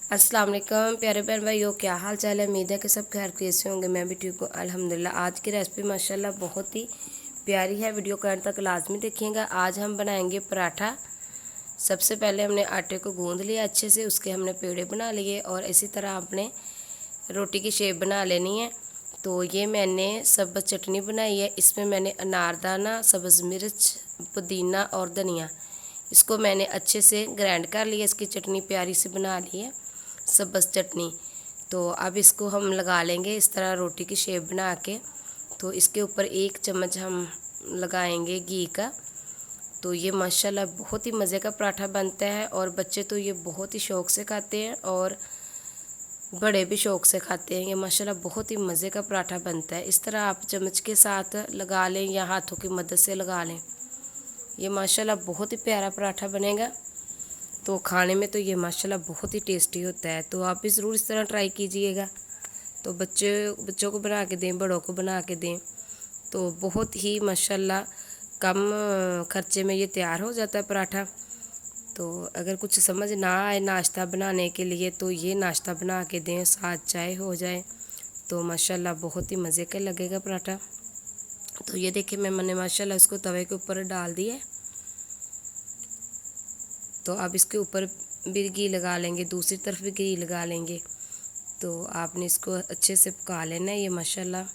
अस्सलाम वालेकुम प्यारे बहन भाइयों, क्या हाल चाल है। उम्मीद है कि सब खैर कैसे होंगे। मैं भी ठीक हूँ अल्हम्दुलिल्लाह। आज की रेसिपी माशाल्लाह बहुत ही प्यारी है, वीडियो को अंत तक लाजमी देखिएगा। आज हम बनाएंगे पराठा। सबसे पहले हमने आटे को गूंद लिया अच्छे से, उसके हमने पेड़े बना लिए और इसी तरह आपने रोटी की शेप बना लेनी है। तो ये मैंने सब्ज़ चटनी बनाई है। इसमें मैंने अनारदाना, सब्ज़ मिर्च, पुदीना और धनिया, इसको मैंने अच्छे से ग्राइंड कर लिया। इसकी चटनी प्यारी सी बना ली है, सब्ज़ चटनी। तो अब इसको हम लगा लेंगे इस तरह रोटी की शेप बना के। तो इसके ऊपर 1 चम्मच हम लगाएंगे घी का। तो ये माशाल्लाह बहुत ही मज़े का पराठा बनता है और बच्चे तो ये बहुत ही शौक़ से खाते हैं और बड़े भी शौक़ से खाते हैं। ये माशाल्लाह बहुत ही मज़े का पराठा बनता है। इस तरह आप चम्मच के साथ लगा लें या हाथों की मदद से लगा लें। ये माशाल्लाह बहुत ही प्यारा पराठा बनेगा। तो खाने में तो ये माशाल्लाह बहुत ही टेस्टी होता है। तो आप भी ज़रूर इस तरह ट्राई कीजिएगा। तो बच्चों को बना के दें, बड़ों को बना के दें। तो बहुत ही माशाल्लाह कम खर्चे में ये तैयार हो जाता है पराठा। तो अगर कुछ समझ ना आए नाश्ता बनाने के लिए तो ये नाश्ता बना के दें, साथ चाय हो जाए तो माशाल्लाह बहुत ही मज़े का लगेगा पराठा। तो ये देखिए मैंने माशाल्लाह इसको तवे के ऊपर डाल दिया। तो अब इसके ऊपर भी घी लगा लेंगे, दूसरी तरफ भी घी लगा लेंगे। तो आपने इसको अच्छे से पका लेना है। ये माशाल्लाह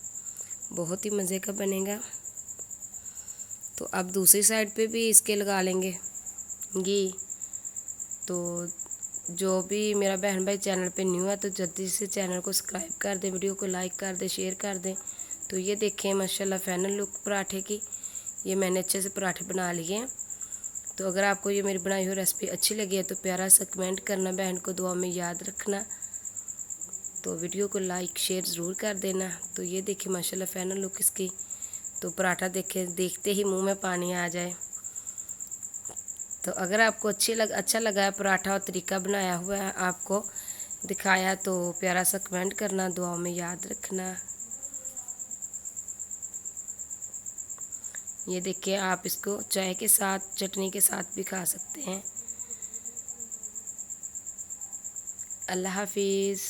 बहुत ही मज़े का बनेगा। तो अब दूसरी साइड पे भी इसके लगा लेंगे घी। तो जो भी मेरा बहन भाई चैनल पे न्यू है तो जल्दी से चैनल को सब्सक्राइब कर दें, वीडियो को लाइक कर दें, शेयर कर दें। तो ये देखें माशाल्लाह फाइनल लुक पराठे की। ये मैंने अच्छे से पराठे बना लिए हैं। तो अगर आपको ये मेरी बनाई हुई रेसिपी अच्छी लगी है तो प्यारा सा कमेंट करना, बहन को दुआ में याद रखना। तो वीडियो को लाइक शेयर ज़रूर कर देना। तो ये देखिए माशाल्लाह फाइनल लुक इसकी। तो पराठा देखते ही मुंह में पानी आ जाए। तो अगर आपको अच्छा लगा है पराठा और तरीका बनाया हुआ है आपको दिखाया तो प्यारा सा कमेंट करना, दुआ में याद रखना। ये देखिए आप इसको चाय के साथ, चटनी के साथ भी खा सकते हैं। अल्लाह हाफिज़।